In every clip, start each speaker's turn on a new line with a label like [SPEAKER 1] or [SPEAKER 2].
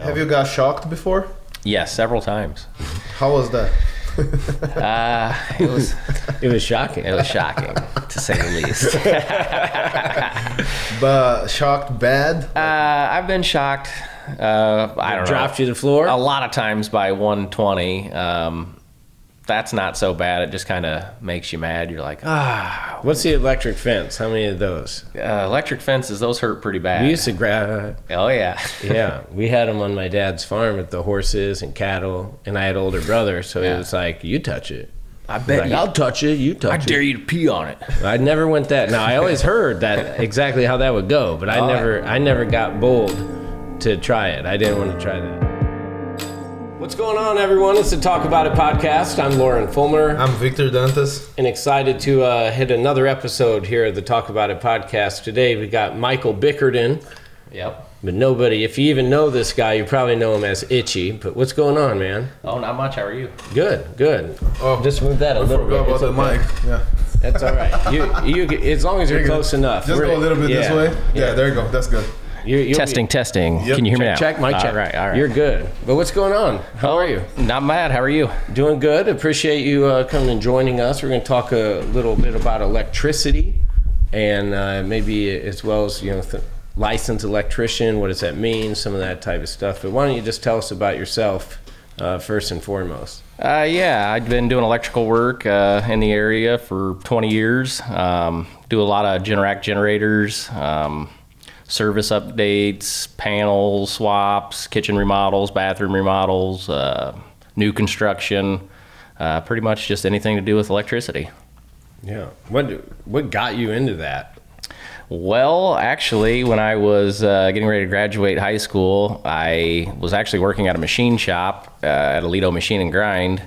[SPEAKER 1] Have you got shocked before?
[SPEAKER 2] Yes, several times.
[SPEAKER 1] How was that?
[SPEAKER 2] It was
[SPEAKER 3] shocking.
[SPEAKER 2] It was shocking, to say the least.
[SPEAKER 1] But shocked bad?
[SPEAKER 2] I've been shocked. I don't know.
[SPEAKER 3] Dropped you to the floor?
[SPEAKER 2] A lot of times by 120. That's not so bad. It just kind of makes you mad. You're like,
[SPEAKER 3] What's the electric fence? How many of those?
[SPEAKER 2] electric fences, those hurt pretty bad.
[SPEAKER 3] We used to grab.
[SPEAKER 2] Oh, yeah.
[SPEAKER 3] Yeah, we had them on my dad's farm with the horses and cattle, and I had older brother, so it was like, you touch it.
[SPEAKER 2] I bet
[SPEAKER 3] Like,
[SPEAKER 2] you.
[SPEAKER 3] I'll touch it, you touch
[SPEAKER 2] I
[SPEAKER 3] it.
[SPEAKER 2] dare you to pee on it.
[SPEAKER 3] I never went that. Now, I always heard that exactly how that would go, but I never got bold to try it. I didn't want to try that. What's going on, everyone? It's the Talk About It podcast. I'm Lauren Fulmer.
[SPEAKER 1] I'm Victor Dantas.
[SPEAKER 3] And excited to hit another episode here of the Talk About It podcast. Today, we got Michael Bickerton.
[SPEAKER 2] Yep.
[SPEAKER 3] But nobody, if you even know this guy, you probably know him as Itchy. But what's going on, man?
[SPEAKER 2] Oh, not much. How are you?
[SPEAKER 3] Good.
[SPEAKER 1] Oh,
[SPEAKER 3] Just move that a little bit.
[SPEAKER 1] forgot about the mic. Yeah.
[SPEAKER 3] That's all right. You, as long as you're close enough.
[SPEAKER 1] Just go a little bit this way. Yeah, there you go. That's good.
[SPEAKER 3] You'll
[SPEAKER 2] Testing.
[SPEAKER 1] Yep.
[SPEAKER 2] Can you hear me now?
[SPEAKER 3] Check, mic check.
[SPEAKER 2] All right.
[SPEAKER 3] You're good. But what's going on? How are you?
[SPEAKER 2] Not bad. How are you?
[SPEAKER 3] Doing good. Appreciate you coming and joining us. We're going to talk a little bit about electricity and maybe as well as, licensed electrician. What does that mean? Some of that type of stuff. But why don't you just tell us about yourself first and foremost?
[SPEAKER 2] Yeah, I've been doing electrical work in the area for 20 years. Do a lot of Generac generators, service updates, panel swaps, kitchen remodels, bathroom remodels, new construction, pretty much just anything to do with electricity.
[SPEAKER 3] Yeah. What got you into that?
[SPEAKER 2] Well, actually, when I was getting ready to graduate high school, I was actually working at a machine shop at Alito Machine and Grind,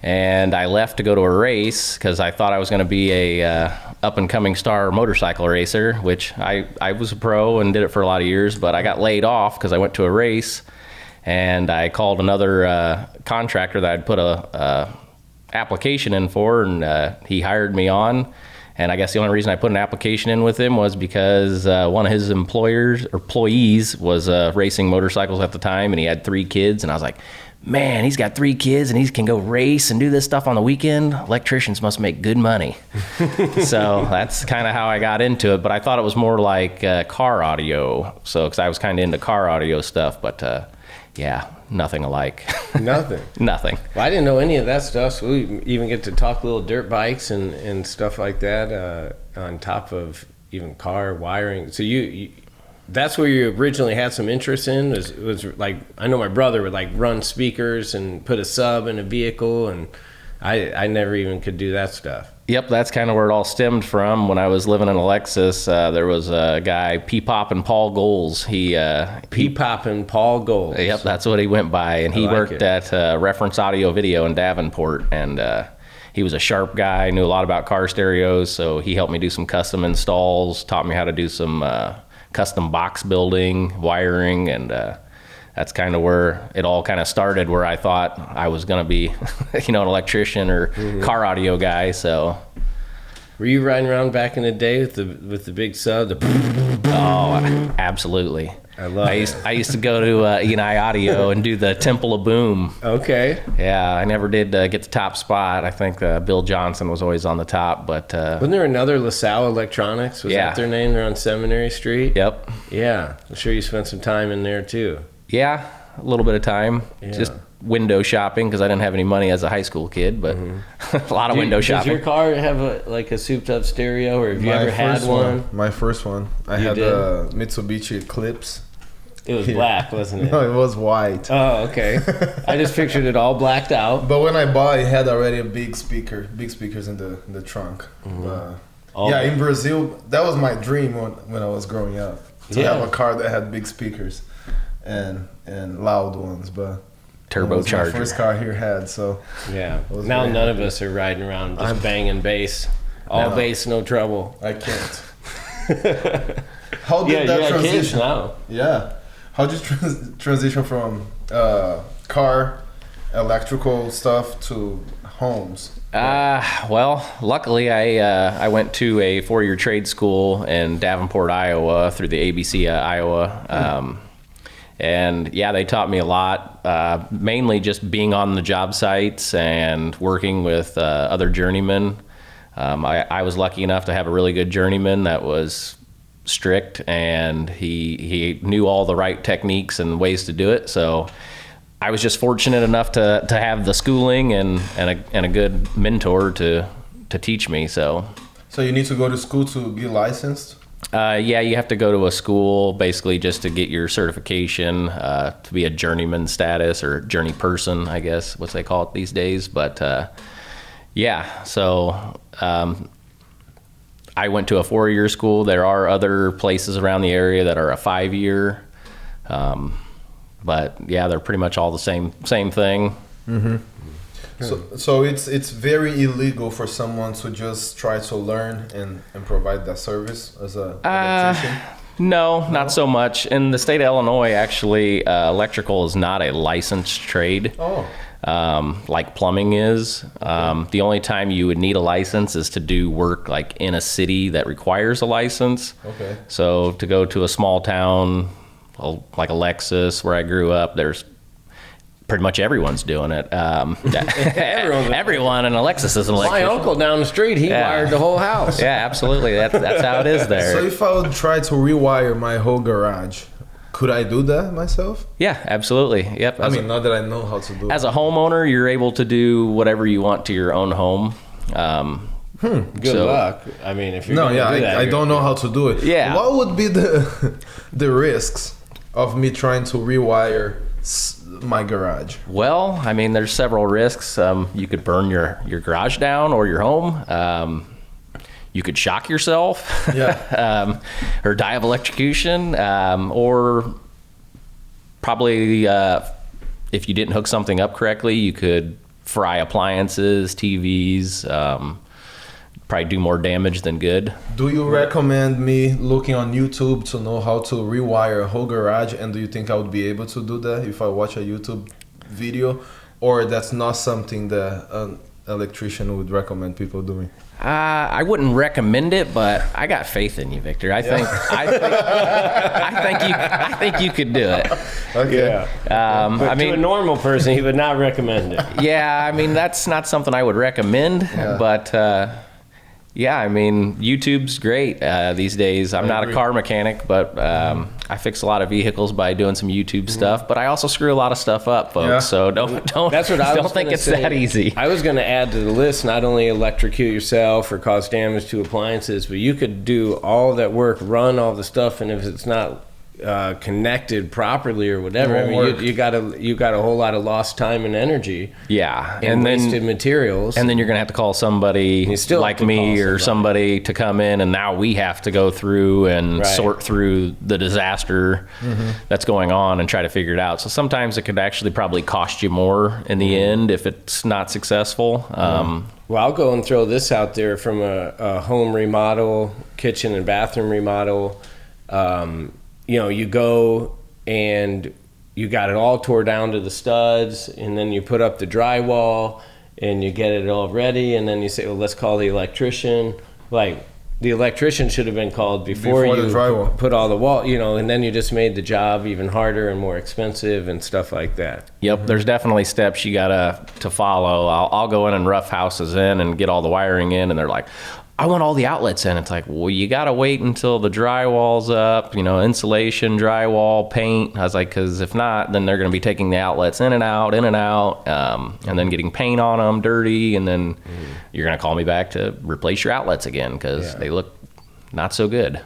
[SPEAKER 2] and I left to go to a race because I thought I was going to be a up-and-coming star motorcycle racer, which I was a pro and did it for a lot of years, but I got laid off because I went to a race, and I called another contractor that I'd put a application in for, and he hired me on. And I guess the only reason I put an application in with him was because one of his employees was racing motorcycles at the time, and he had 3 kids. And I was like, man, he's got 3 kids, and he can go race and do this stuff on the weekend. Electricians must make good money. So that's kind of how I got into it. But I thought it was more like car audio. So because I was kind of into car audio stuff, but yeah, nothing alike.
[SPEAKER 3] Nothing.
[SPEAKER 2] Nothing.
[SPEAKER 3] Well, I didn't know any of that stuff. So we even get to talk little dirt bikes and stuff like that on top of even car wiring. So you that's where you originally had some interest in was like, I know my brother would like run speakers and put a sub in a vehicle, and I never even could do that stuff.
[SPEAKER 2] Yep, that's kind of where it all stemmed from. When I was living in Alexis, there was a guy, P-Poppin' Paul Goals.
[SPEAKER 3] P-Poppin' Paul Goals.
[SPEAKER 2] Yep, that's what he went by. And he worked at Reference Audio Video in Davenport. And he was a sharp guy, knew a lot about car stereos. So he helped me do some custom installs, taught me how to do some custom box building, wiring, and that's kind of where it all kind of started, where I thought I was going to be, an electrician or car audio guy. So,
[SPEAKER 3] were you riding around back in the day with the big sub?
[SPEAKER 2] Oh, absolutely. I used to go to E&I Audio and do the Temple of Boom.
[SPEAKER 3] Okay.
[SPEAKER 2] Yeah, I never did get the top spot. I think Bill Johnson was always on the top, but
[SPEAKER 3] wasn't there another LaSalle Electronics? Was that their name? They're on Seminary Street.
[SPEAKER 2] Yep.
[SPEAKER 3] Yeah, I'm sure you spent some time in there too.
[SPEAKER 2] Yeah, a little bit of time. Yeah. Just window shopping because I didn't have any money as a high school kid, but a lot of window shopping.
[SPEAKER 3] Does your car have a souped up stereo, or have you ever had one?
[SPEAKER 1] My first one. I had a Mitsubishi Eclipse.
[SPEAKER 3] It was black, wasn't it?
[SPEAKER 1] No, it was white.
[SPEAKER 3] Oh, okay. I just pictured it all blacked out.
[SPEAKER 1] But when I bought it, had already a big speakers in the trunk. In Brazil, that was my dream when I was growing up, to have a car that had big speakers and loud ones, but
[SPEAKER 2] turbocharger.
[SPEAKER 1] My first car here had, so
[SPEAKER 3] yeah. Now none of us are riding around just banging bass, bass, no trouble.
[SPEAKER 1] I can't. How did that transition?
[SPEAKER 3] Now.
[SPEAKER 1] Yeah, how did you transition from car electrical stuff to homes?
[SPEAKER 2] Well, luckily I went to a 4-year trade school in Davenport, Iowa, through the ABC Iowa. And yeah, they taught me a lot, mainly just being on the job sites and working with other journeymen. I was lucky enough to have a really good journeyman that was strict, and he knew all the right techniques and ways to do it. So I was just fortunate enough to have the schooling and a good mentor to teach me. So
[SPEAKER 1] you need to go to school to get licensed?
[SPEAKER 2] Yeah, you have to go to a school basically just to get your certification to be a journeyman status, or journey person, I guess, what they call it these days. But yeah, so I went to a 4-year school. There are other places around the area that are a 5-year. But yeah, they're pretty much all the same thing.
[SPEAKER 1] Mm-hmm. So it's very illegal for someone to just try to learn and provide that service as a electrician?
[SPEAKER 2] No, not so much. In the state of Illinois, actually, electrical is not a licensed trade.
[SPEAKER 1] Oh.
[SPEAKER 2] Like plumbing is. The only time you would need a license is to do work like in a city that requires a license.
[SPEAKER 1] Okay.
[SPEAKER 2] So to go to a small town like Alexis, where I grew up, there's pretty much everyone's doing it. Everyone in Alexis is an electrician.
[SPEAKER 3] My uncle down the street, he wired the whole house.
[SPEAKER 2] Yeah, absolutely. That's how it is there.
[SPEAKER 1] So if I would try to rewire my whole garage, could I do that myself?
[SPEAKER 2] Yeah, absolutely. Yep.
[SPEAKER 1] I mean, not that I know how to do it.
[SPEAKER 2] As a homeowner, you're able to do whatever you want to your own home.
[SPEAKER 3] Good luck. I mean, if you're
[SPEAKER 1] do that, I don't know how to do it.
[SPEAKER 2] Yeah.
[SPEAKER 1] What would be the risks of me trying to rewire my garage?
[SPEAKER 2] Well, I mean, there's several risks. You could burn your garage down or your home. You could shock yourself, or die of electrocution, or probably if you didn't hook something up correctly, you could fry appliances, TVs, probably do more damage than good.
[SPEAKER 1] Do you recommend me looking on YouTube to know how to rewire a whole garage? And do you think I would be able to do that if I watch a YouTube video? Or that's not something that an electrician would recommend people doing?
[SPEAKER 2] I wouldn't recommend it, but I got faith in you, Victor. I think you could do it.
[SPEAKER 1] Okay.
[SPEAKER 3] Yeah. But to a normal person, he would not recommend it.
[SPEAKER 2] Yeah, I mean, that's not something I would recommend, but yeah, I mean, YouTube's great these days. I'm not a car mechanic, but I fix a lot of vehicles by doing some YouTube stuff. But I also screw a lot of stuff up, folks.
[SPEAKER 1] Yeah.
[SPEAKER 2] So don't
[SPEAKER 3] That's what I was
[SPEAKER 2] don't think it's
[SPEAKER 3] say.
[SPEAKER 2] that easy.
[SPEAKER 3] I was going to add to the list, not only electrocute yourself or cause damage to appliances, but you could do all that work, run all the stuff, and if it's not connected properly or whatever, I mean, you got a whole lot of lost time and energy.
[SPEAKER 2] Yeah,
[SPEAKER 3] and wasted materials.
[SPEAKER 2] And then you're gonna have to call somebody like me or somebody to come in, and now we have to go through and sort through the disaster that's going on and try to figure it out. So sometimes it could actually probably cost you more in the end if it's not successful.
[SPEAKER 3] Well, I'll go and throw this out there from a home remodel, kitchen and bathroom remodel. You know, you go and you got it all tore down to the studs, and then you put up the drywall and you get it all ready, and then you say, well, let's call the electrician. Like, the electrician should have been called before you put all the wall, you know, and then you just made the job even harder and more expensive and stuff like that.
[SPEAKER 2] Yep, there's definitely steps you gotta to follow. I'll go in and rough houses in and get all the wiring in, and they're like, I want all the outlets in. It's like, well, you got to wait until the drywall's up, you know, insulation, drywall, paint. I was like, because if not, then they're going to be taking the outlets in and out, and then getting paint on them, dirty, and then you're going to call me back to replace your outlets again because they look not so good.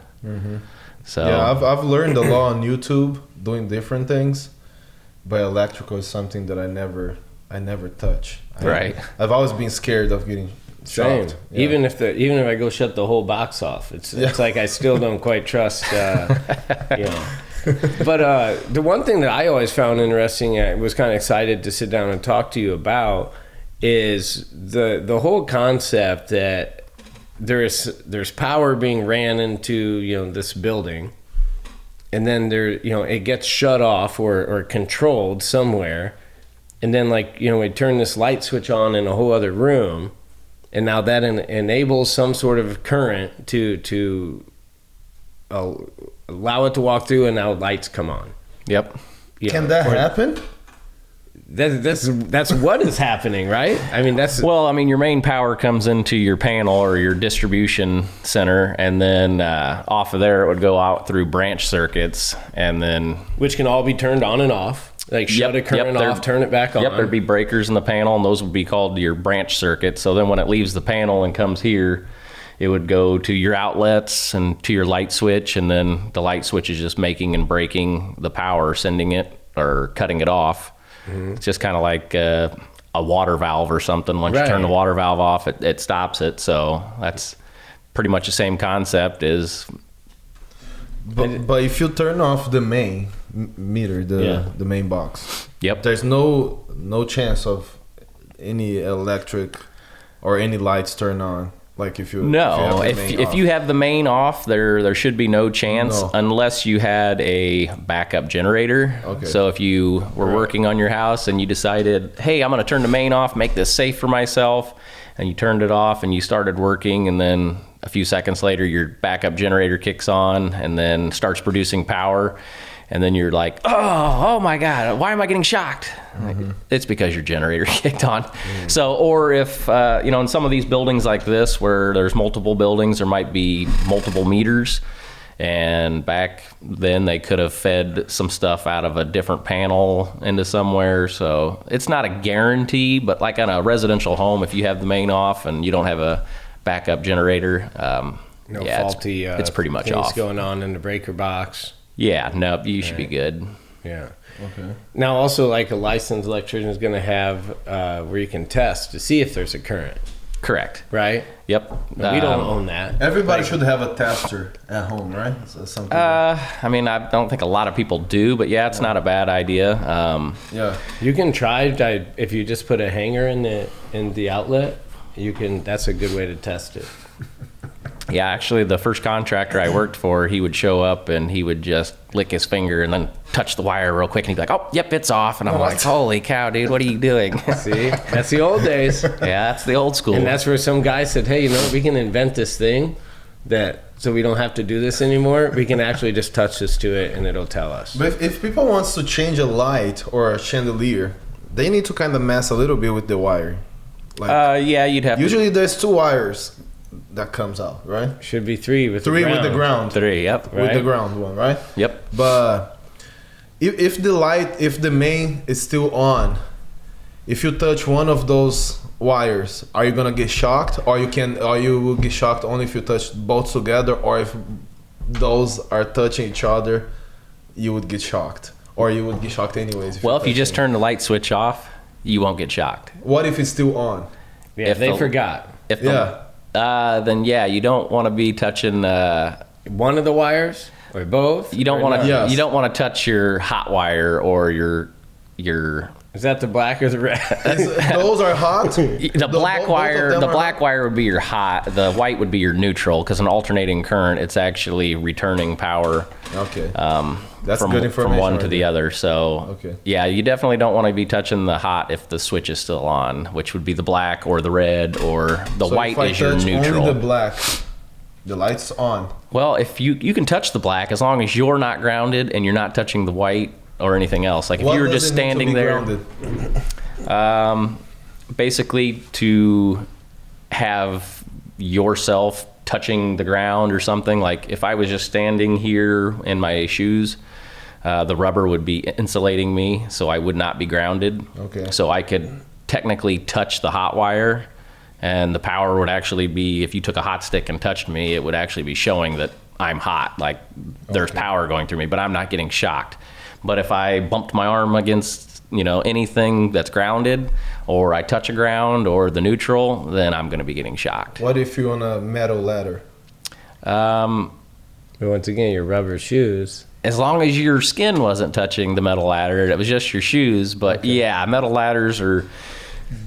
[SPEAKER 2] So
[SPEAKER 1] yeah, I've learned a lot on YouTube doing different things, but electrical is something that I never touch. I've always been scared of getting
[SPEAKER 3] same.
[SPEAKER 1] Yeah.
[SPEAKER 3] Even if I go shut the whole box off, it's like I still don't quite trust. You know. But the one thing that I always found interesting, I was kind of excited to sit down and talk to you about, is the whole concept that there's power being ran into, you know, this building, and then it gets shut off or controlled somewhere, and then, like, you know, we turn this light switch on in a whole other room. And now that enables some sort of current to allow it to walk through, and now lights come on.
[SPEAKER 2] Yep.
[SPEAKER 1] Can that happen?
[SPEAKER 3] That's what is happening, right? I mean,
[SPEAKER 2] well, I mean, your main power comes into your panel or your distribution center, and then off of there it would go out through branch circuits, and then
[SPEAKER 3] which can all be turned on and off. Like shut a current off, turn it back on.
[SPEAKER 2] Yep, there'd be breakers in the panel, and those would be called your branch circuits. So then when it leaves the panel and comes here, it would go to your outlets and to your light switch, and then the light switch is just making and breaking the power, sending it or cutting it off. It's just kind of like a water valve or something. Once you turn the water valve off, it stops it. So that's pretty much the same concept as...
[SPEAKER 1] But if you turn off the main meter, the main box, there's no chance of any electric or any lights turn on. Like if you have the main off, there should be no chance unless you had a backup generator. Okay. So if you were working on your house and you decided, hey, I'm going to turn the main off, make this safe for myself, and you turned it off and you started working, and then a few seconds later your backup generator kicks on and then starts producing power, and then you're like, oh my God, why am I getting shocked? It's because your generator kicked on. So, or if, in some of these buildings like this where there's multiple buildings, there might be multiple meters. And back then they could have fed some stuff out of a different panel into somewhere. So it's not a guarantee, but like on a residential home, if you have the main off and you don't have a backup generator,
[SPEAKER 3] faulty
[SPEAKER 2] it's pretty much
[SPEAKER 3] things
[SPEAKER 2] off.
[SPEAKER 3] Going on in the breaker box.
[SPEAKER 2] Yeah, no, you should be good.
[SPEAKER 3] Yeah. Okay. Now, also, like a licensed electrician is going to have where you can test to see if there's a current.
[SPEAKER 2] Correct.
[SPEAKER 3] Right?
[SPEAKER 2] Yep.
[SPEAKER 3] We don't own that.
[SPEAKER 1] Everybody should have a tester at home, right? So
[SPEAKER 2] I mean, I don't think a lot of people do, but yeah, it's not a bad idea.
[SPEAKER 3] You can try if you just put a hanger in the outlet. That's a good way to test it.
[SPEAKER 2] Yeah, actually, the first contractor I worked for, he would show up and he would just lick his finger and then touch the wire real quick, and he'd be like, oh, yep, it's off. And I'm like, holy cow, dude, what are you doing?
[SPEAKER 3] See, that's the old days.
[SPEAKER 2] Yeah, that's the old school.
[SPEAKER 3] And that's where some guy said, hey, we can invent this thing so we don't have to do this anymore. We can actually just touch this to it and it'll tell us.
[SPEAKER 1] But if people wants to change a light or a chandelier, they need to kind of mess a little bit with the wire.
[SPEAKER 2] You'd have
[SPEAKER 1] usually there's 2 wires that comes out, right?
[SPEAKER 3] Should be 3 with the ground.
[SPEAKER 2] 3, yep.
[SPEAKER 1] With the ground one, right?
[SPEAKER 2] Yep.
[SPEAKER 1] But if the main is still on, if you touch one of those wires, are you gonna get shocked? Or you will get shocked only if you touch both together, or if those are touching each other, you would get shocked. Or you would get shocked anyways.
[SPEAKER 2] If you just turn the light switch off, you won't get shocked.
[SPEAKER 1] What if it's still on?
[SPEAKER 3] Yeah, if they forgot.
[SPEAKER 2] Then you don't want to be touching
[SPEAKER 3] one of the wires or both.
[SPEAKER 2] You don't want to. Yes. You don't want to touch your hot wire or your.
[SPEAKER 3] Is that the black or the red?
[SPEAKER 1] Those are hot.
[SPEAKER 2] The black wire. The black wire would be your hot. The white would be your neutral, because an alternating current, it's actually returning power.
[SPEAKER 1] Okay. That's
[SPEAKER 2] good information from one to the other. So you definitely don't want to be touching the hot if the switch is still on, which would be the black or the red, or the white is your neutral.
[SPEAKER 1] Only the black, the light's on.
[SPEAKER 2] Well, if you can touch the black as long as you're not grounded and you're not touching the white or anything else. Like if you were just standing there, basically to have yourself touching the ground or something. Like if I was just standing here in my shoes, the rubber would be insulating me, so I would not be grounded.
[SPEAKER 1] Okay.
[SPEAKER 2] So I could technically touch the hot wire, and the power would actually be, if you took a hot stick and touched me, it would actually be showing that I'm hot, like there's power going through me, but I'm not getting shocked. But if I bumped my arm against, anything that's grounded, or I touch a ground or the neutral, then I'm going to be getting shocked.
[SPEAKER 1] What if you're on a metal ladder?
[SPEAKER 3] Once again, your rubber shoes.
[SPEAKER 2] As long as your skin wasn't touching the metal ladder, it was just your shoes. But metal ladders are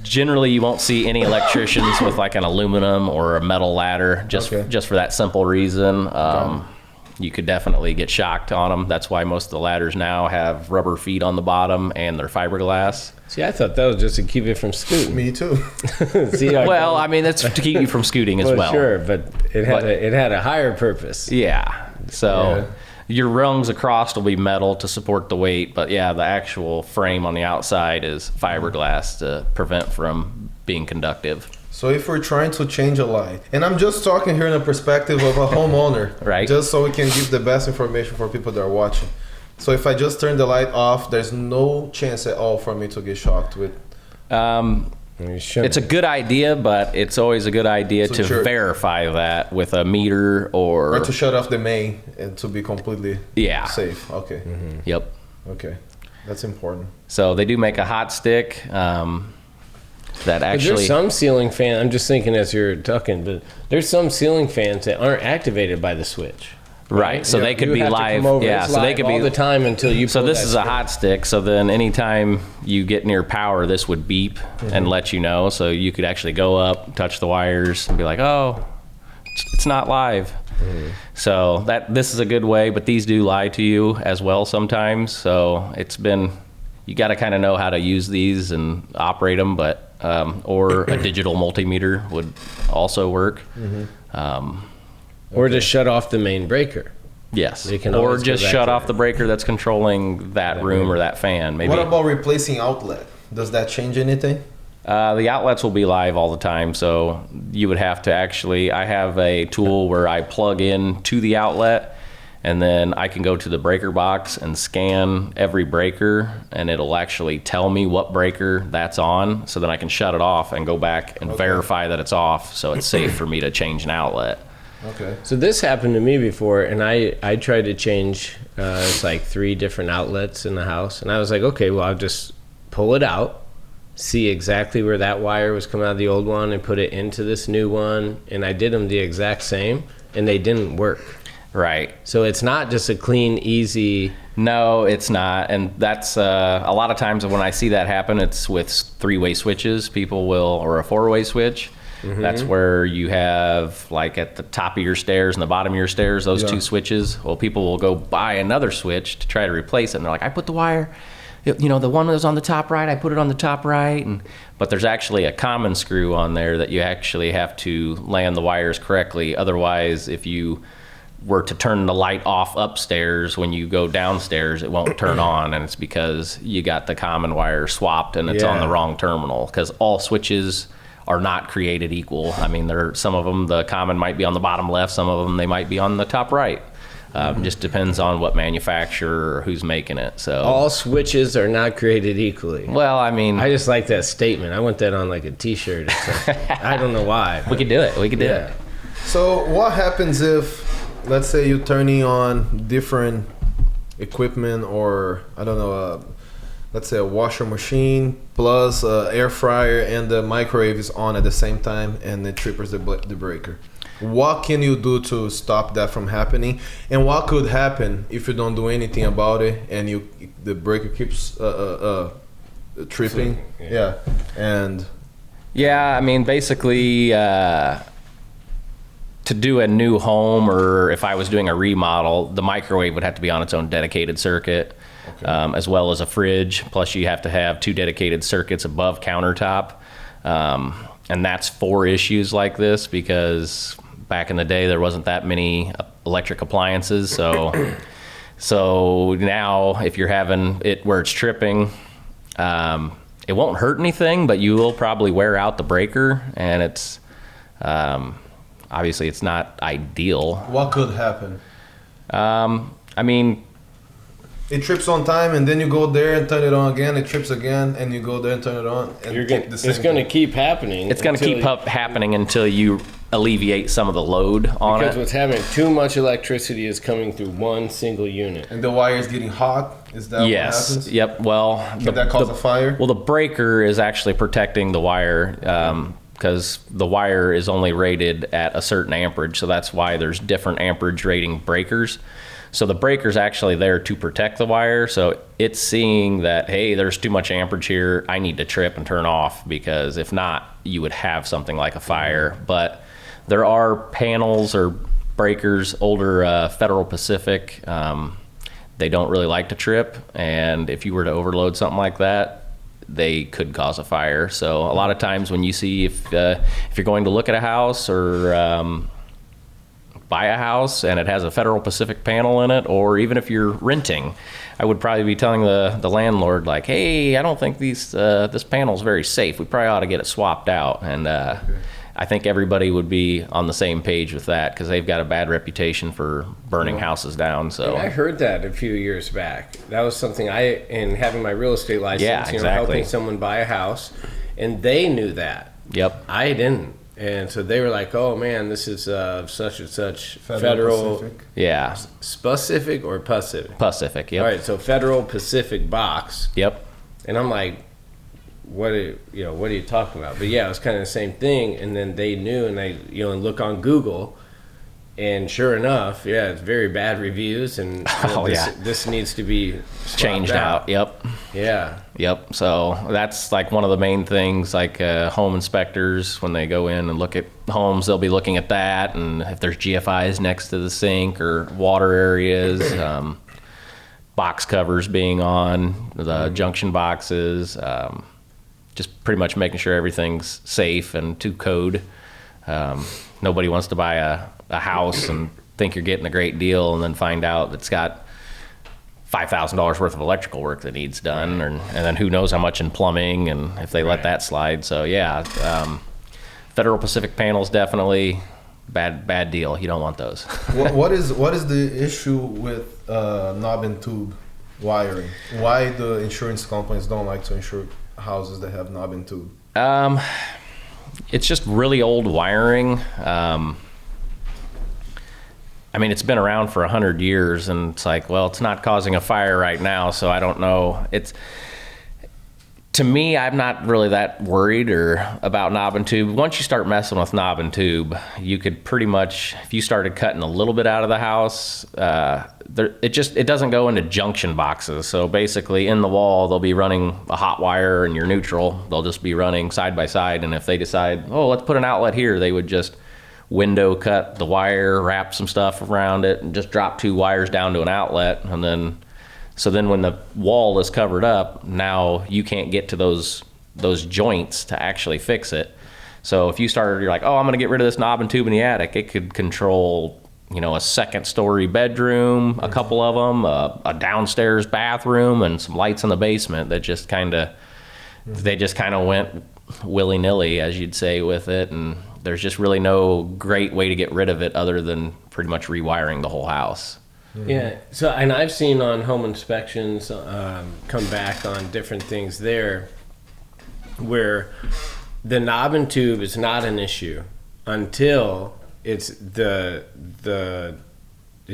[SPEAKER 2] generally, you won't see any electricians with like an aluminum or a metal ladder, just for that simple reason. You could definitely get shocked on them. That's why most of the ladders now have rubber feet on the bottom and they're fiberglass.
[SPEAKER 3] See, I thought that was just to keep it from scooting.
[SPEAKER 1] Me too.
[SPEAKER 3] See,
[SPEAKER 2] I mean, that's to keep you from scooting as well.
[SPEAKER 3] Sure, but it had a higher purpose.
[SPEAKER 2] Yeah. So, Your rungs across will be metal to support the weight, but yeah, the actual frame on the outside is fiberglass to prevent from being conductive.
[SPEAKER 1] So if we're trying to change a light, and I'm just talking here in the perspective of a homeowner,
[SPEAKER 2] Right.
[SPEAKER 1] Just so we can give the best information for people that are watching. So if I just turn the light off, there's no chance at all for me to get shocked with.
[SPEAKER 2] It's a good idea, but it's always a good idea to verify that with a meter or
[SPEAKER 1] to shut off the main and to be completely safe. Okay.
[SPEAKER 2] Yep.
[SPEAKER 1] Okay, that's important.
[SPEAKER 2] So they do make a hot stick that actually.
[SPEAKER 3] There's some ceiling fan. I'm just thinking as you're talking, but there's some ceiling fans that aren't activated by the switch.
[SPEAKER 2] Right, so they could be live. Yeah, so they could be
[SPEAKER 3] all the time until you.
[SPEAKER 2] So this is a hot stick. So then, anytime you get near power, this would beep and let you know. So you could actually go up, touch the wires, and be like, "Oh, it's not live." So this is a good way, but these do lie to you as well sometimes. So you got to kind of know how to use these and operate them, but or a digital multimeter would also work.
[SPEAKER 3] Or just shut off the main breaker.
[SPEAKER 2] Yes, or just shut off the breaker that's controlling that room or that fan. Maybe.
[SPEAKER 1] What about replacing outlet? Does that change anything?
[SPEAKER 2] The outlets will be live all the time, so you would have to I have a tool where I plug in to the outlet, and then I can go to the breaker box and scan every breaker, and it'll actually tell me what breaker that's on, so then I can shut it off and go back and verify that it's off, so it's safe for me to change an outlet.
[SPEAKER 1] Okay.
[SPEAKER 3] So this happened to me before, and I tried to change, it's like 3 different outlets in the house, and I was like, okay, well, I'll just pull it out, see exactly where that wire was coming out of the old one, and put it into this new one, and I did them the exact same, and they didn't work.
[SPEAKER 2] Right.
[SPEAKER 3] So it's not just a clean, easy...
[SPEAKER 2] No, it's not, and that's a lot of times when I see that happen, it's with 3-way switches. People will, or a 4-way switch. That's where you have, like, at the top of your stairs and the bottom of your stairs, those 2 switches. Well, people will go buy another switch to try to replace it, and they're like, I put the wire, the one that was on the top right, I put it on the top right, but there's actually a common screw on there that you actually have to land the wires correctly. Otherwise, if you were to turn the light off upstairs, when you go downstairs, it won't turn on, and it's because you got the common wire swapped and it's on the wrong terminal, because all switches are not created equal. I mean, some of them, the common might be on the bottom left, some of them they might be on the top right. Just depends on what manufacturer or who's making it. So
[SPEAKER 3] all switches are not created equally.
[SPEAKER 2] Well, I mean,
[SPEAKER 3] I just like that statement. I want that on like a T-shirt. I don't know why.
[SPEAKER 2] We could do it. We could do it.
[SPEAKER 1] So what happens if, let's say, you're turning on different equipment, or I don't know, let's say a washer machine plus air fryer, and the microwave is on at the same time, and it triggers the breaker. What can you do to stop that from happening? And what could happen if you don't do anything about it and the breaker keeps tripping?
[SPEAKER 2] I mean, basically, to do a new home, or if I was doing a remodel, the microwave would have to be on its own dedicated circuit. As well as a fridge. Plus, you have to have 2 dedicated circuits above countertop. And that's for issues like this, because back in the day, there wasn't that many electric appliances. So now, if you're having it where it's tripping, it won't hurt anything, but you will probably wear out the breaker. And it's obviously it's not ideal.
[SPEAKER 1] What could happen?
[SPEAKER 2] I mean,
[SPEAKER 1] it trips on time, and then you go there and turn it on again. It trips again, and you go there and turn it on. And
[SPEAKER 3] it's going to keep happening.
[SPEAKER 2] It's going to keep happening until you alleviate some of the load on it.
[SPEAKER 3] Because what's happening, too much electricity is coming through one single unit.
[SPEAKER 1] And the wire is getting hot? Is that what happens?
[SPEAKER 2] Yep. Well,
[SPEAKER 1] Can that cause a fire?
[SPEAKER 2] Well, the breaker is actually protecting the wire, because the wire is only rated at a certain amperage. So that's why there's different amperage rating breakers. So the breaker's actually there to protect the wire. So it's seeing that, hey, there's too much amperage here. I need to trip and turn off, because if not, you would have something like a fire. But there are panels or breakers, older Federal Pacific. They don't really like to trip. And if you were to overload something like that, they could cause a fire. So a lot of times when you see, if you're going to look at a house or buy a house and it has a Federal Pacific panel in it, or even if you're renting, I would probably be telling the landlord, like, hey, I don't think this panel is very safe. We probably ought to get it swapped out. And I think everybody would be on the same page with that, because they've got a bad reputation for burning houses down. So
[SPEAKER 3] I heard that a few years back. That was something in having my real estate license, helping someone buy a house, and they knew that.
[SPEAKER 2] Yep.
[SPEAKER 3] I didn't. And so they were like, oh man, this is such and such federal
[SPEAKER 1] Pacific.
[SPEAKER 2] Yeah.
[SPEAKER 3] Pacific or Pacific?
[SPEAKER 2] Pacific, yep.
[SPEAKER 3] All right, so Federal Pacific box.
[SPEAKER 2] Yep.
[SPEAKER 3] And I'm like, what are you talking about? But yeah, it was kind of the same thing. And then they knew, and they and look on Google, and sure enough, yeah, it's very bad reviews, and this needs to be
[SPEAKER 2] changed out. Yep.
[SPEAKER 3] Yeah.
[SPEAKER 2] Yep. So that's like one of the main things, like home inspectors, when they go in and look at homes, they'll be looking at that, and if there's GFIs next to the sink or water areas, box covers being on, the junction boxes, just pretty much making sure everything's safe and to code. Nobody wants to buy a house and think you're getting a great deal and then find out it's got $5,000 worth of electrical work that needs done, and then who knows how much in plumbing, and if they let that slide. So yeah, Federal Pacific panels, definitely bad deal. You don't want those.
[SPEAKER 1] What is the issue with knob and tube wiring? Why the insurance companies don't like to insure houses that have knob and tube?
[SPEAKER 2] It's just really old wiring. I mean, it's been around for 100 years, and it's like, well, it's not causing a fire right now, so I don't know. To me, I'm not really that worried about knob and tube. Once you start messing with knob and tube, you could pretty much, if you started cutting a little bit out of the house, it doesn't go into junction boxes. So basically, in the wall, they'll be running a hot wire and your neutral. They'll just be running side by side, and if they decide, oh, let's put an outlet here, they would just window cut the wire, wrap some stuff around it, and just drop 2 wires down to an outlet. And then when the wall is covered up, now you can't get to those joints to actually fix it. So if you're like, oh, I'm going to get rid of this knob and tube in the attic, it could control, a second story bedroom, a couple of them, a downstairs bathroom, and some lights in the basement that just kind of went willy-nilly, as you'd say, with it. And there's just really no great way to get rid of it other than pretty much rewiring the whole house.
[SPEAKER 3] Yeah. So, and I've seen on home inspections come back on different things there where the knob and tube is not an issue until it's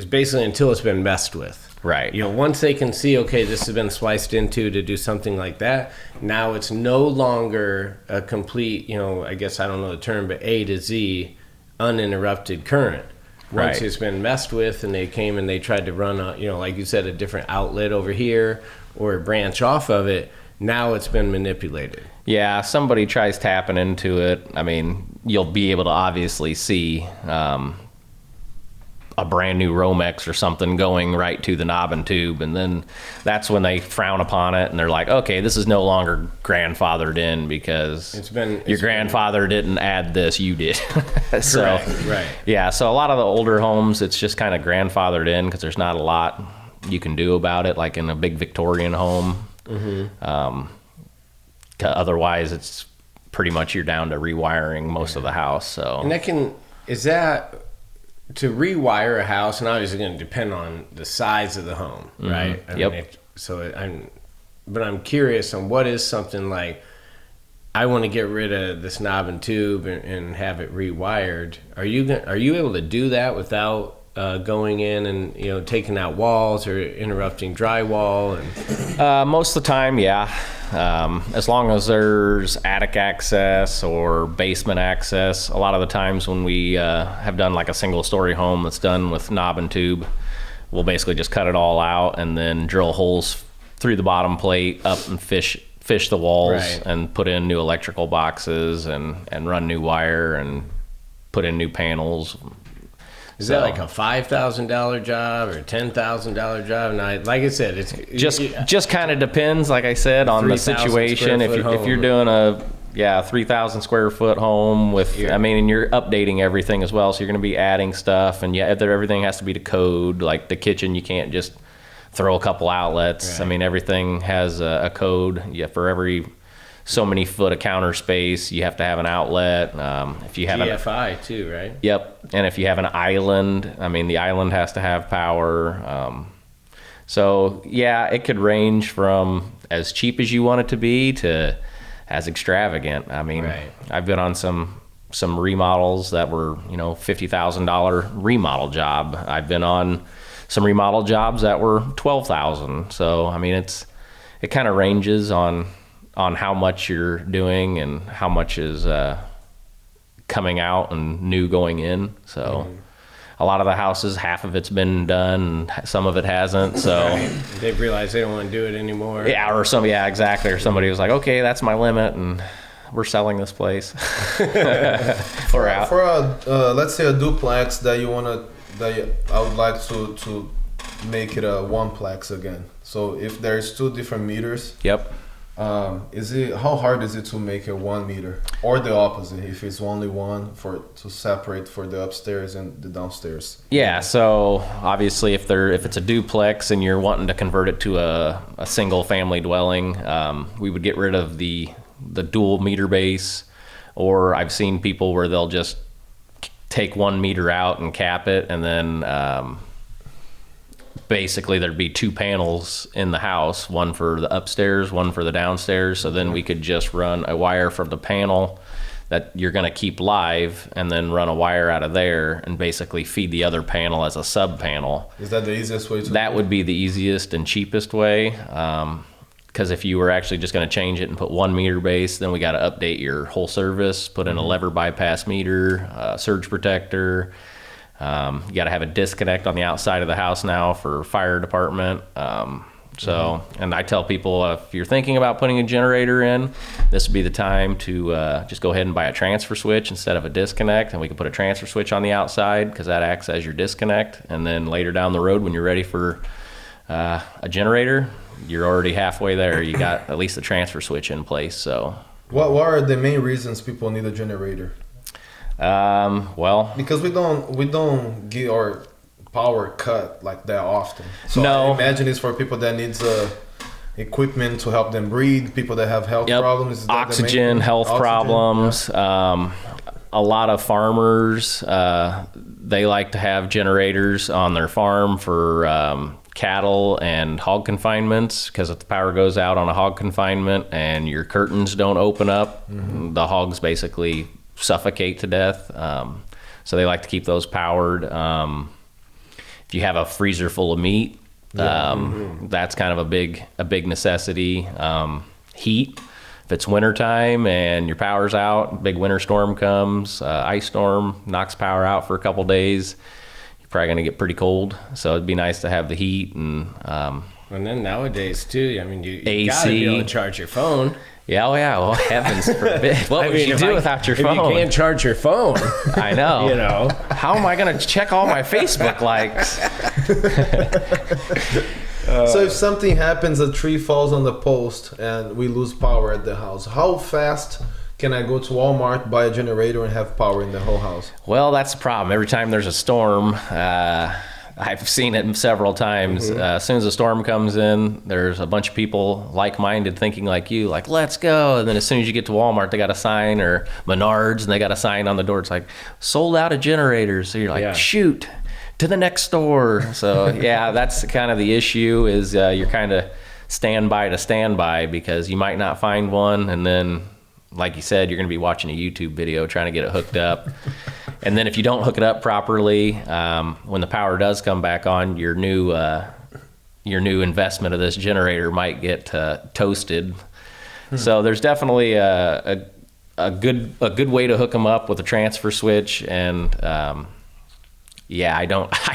[SPEAKER 3] basically until it's been messed with.
[SPEAKER 2] Right.
[SPEAKER 3] Once they can see, okay, this has been spliced into to do something like that, now it's no longer a complete, I guess I don't know the term, but A to Z uninterrupted current. Once it's been messed with and they came and they tried to run like you said, a different outlet over here or a branch off of it, now it's been manipulated.
[SPEAKER 2] Yeah, somebody tries tapping into it. I mean, you'll be able to obviously see a brand new Romex or something going right to the knob and tube, and then that's when they frown upon it and they're like, okay, this is no longer grandfathered in because your grandfather didn't add this, you did. So
[SPEAKER 3] right.
[SPEAKER 2] Yeah, so a lot of the older homes, it's just kind of grandfathered in because there's not a lot you can do about it, like in a big Victorian home. Mm-hmm. Otherwise it's pretty much you're down to rewiring most of the house. So
[SPEAKER 3] and is that to rewire a house, and obviously going to depend on the size of the home, right?
[SPEAKER 2] Mm-hmm.
[SPEAKER 3] But I'm curious on what is something like, I want to get rid of this knob and tube and have it rewired. Are you able to do that without going in and taking out walls or interrupting drywall? And
[SPEAKER 2] most of the time, yeah. As long as there's attic access or basement access. A lot of the times when we have done like a single story home that's done with knob and tube, we'll basically just cut it all out and then drill holes through the bottom plate up and fish the walls and put in new electrical boxes and run new wire and put in new panels.
[SPEAKER 3] Is that like a $5,000 job or $10,000 job? And like I said, it's
[SPEAKER 2] just kind of depends. Like I said, on the situation. If you're doing a Yeah, 3,000 square foot home with, I mean, and you're updating everything as well. So you're going to be adding stuff, and yeah, everything has to be to code. Like the kitchen, you can't just throw a couple outlets. Right. I mean, everything has a code. Yeah, for every so many foot of counter space, you have to have an outlet. If you have
[SPEAKER 3] GFI too, right?
[SPEAKER 2] Yep. And if you have an island, I mean, the island has to have power. So yeah, it could range from as cheap as you want it to be to as extravagant. I mean, right. I've been on some remodels that were, you know, $50,000 remodel job. I've been on some remodel jobs that were $12,000. So I mean, it kind of ranges on how much you're doing and how much is coming out and new going in. So a lot of the houses, half of it's been done and some of it hasn't. So
[SPEAKER 3] right. They've realized they don't want to do it anymore.
[SPEAKER 2] Yeah, exactly. Or somebody was like, okay, that's my limit and we're selling this place.
[SPEAKER 1] For a let's say a duplex that I would like to make it a oneplex again. So if there's 2 different meters.
[SPEAKER 2] Yep.
[SPEAKER 1] How hard is it to make it 1 meter, or the opposite if it's only one to separate for the upstairs and the downstairs?
[SPEAKER 2] Yeah, so obviously if it's a duplex and you're wanting to convert it to a single family dwelling, we would get rid of the dual meter base, or I've seen people where they'll just take 1 meter out and cap it, and then basically there'd be 2 panels in the house, one for the upstairs, one for the downstairs. So then we could just run a wire from the panel that you're going to keep live and then run a wire out of there and basically feed the other panel as a sub panel.
[SPEAKER 1] Is that the easiest way to do it?
[SPEAKER 2] That would be the easiest and cheapest way. Because if you were actually just going to change it and put 1 meter base, then we got to update your whole service, put in a lever bypass meter, surge protector. You got to have a disconnect on the outside of the house now for fire department. And I tell people, if you're thinking about putting a generator in, this would be the time to just go ahead and buy a transfer switch instead of a disconnect, and we can put a transfer switch on the outside because that acts as your disconnect. And then later down the road, when you're ready for a generator, you're already halfway there. You got at least the transfer switch in place. So,
[SPEAKER 1] what are the main reasons people need a generator?
[SPEAKER 2] Well,
[SPEAKER 1] because we don't get our power cut like that often. So
[SPEAKER 2] no.
[SPEAKER 1] I imagine it's for people that needs equipment to help them breathe, people that have health problems.
[SPEAKER 2] Oxygen, health problems. Yeah. A lot of farmers, they like to have generators on their farm for cattle and hog confinements, because if the power goes out on a hog confinement and your curtains don't open up, the hogs basically suffocate to death. So they like to keep those powered. If you have a freezer full of meat, that's kind of a big necessity. Heat, if it's wintertime and your power's out, big winter storm comes, ice storm knocks power out for a couple days, you're probably going to get pretty cold. So it'd be nice to have the heat. And
[SPEAKER 3] then nowadays too, I mean, you
[SPEAKER 2] AC,
[SPEAKER 3] gotta be able to charge your phone.
[SPEAKER 2] Yeah, well, heavens forbid. What would you do without your phone?
[SPEAKER 3] If you can't charge your phone.
[SPEAKER 2] I know.
[SPEAKER 3] You know.
[SPEAKER 2] How am I going to check all my Facebook likes?
[SPEAKER 1] So if something happens, a tree falls on the post and we lose power at the house, how fast can I go to Walmart, buy a generator, and have power in the whole house?
[SPEAKER 2] Well, that's the problem. Every time there's a storm, I've seen it several times. As soon as a storm comes in, there's a bunch of people like-minded thinking like you, like, let's go. And then as soon as you get to Walmart, they got a sign, or Menards, and they got a sign on the door. It's like, sold out of generators. So you're like, shoot, to the next store. So yeah, that's kind of the issue, is you're kind of standby to standby, because you might not find one. And then, like you said, you're going to be watching a YouTube video trying to get it hooked up. And then if you don't hook it up properly, when the power does come back on, your new investment of this generator might get toasted. So there's definitely a good way to hook them up with a transfer switch. And I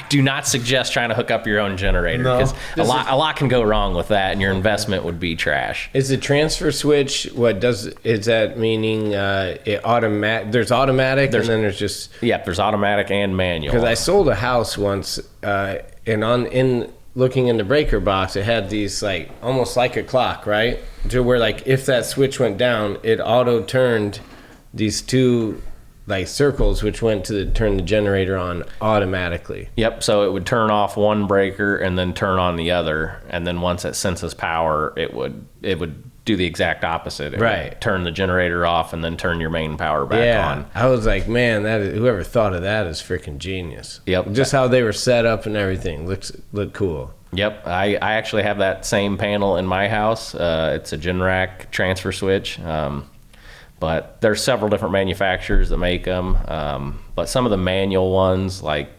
[SPEAKER 2] do not suggest trying to hook up your own generator, because a lot can go wrong with that, and your investment would be trash.
[SPEAKER 3] Is the transfer switch, is that meaning there's automatic, and then there's just...
[SPEAKER 2] Yeah, there's automatic and manual.
[SPEAKER 3] Because I sold a house once, and looking in the breaker box, it had these like almost like a clock, right? To where like if that switch went down, it auto turned these two like circles, which went to turn the generator on automatically.
[SPEAKER 2] Yep. So it would turn off one breaker and then turn on the other, and then once it senses power, it would do the exact opposite. It would turn the generator off and then turn your main power back on.
[SPEAKER 3] I was like, man, whoever thought of that is freaking genius.
[SPEAKER 2] Yep.
[SPEAKER 3] Just how they were set up and everything looked cool.
[SPEAKER 2] Yep. I actually have that same panel in my house. It's a Generac transfer switch. But there's several different manufacturers that make them. But some of the manual ones, like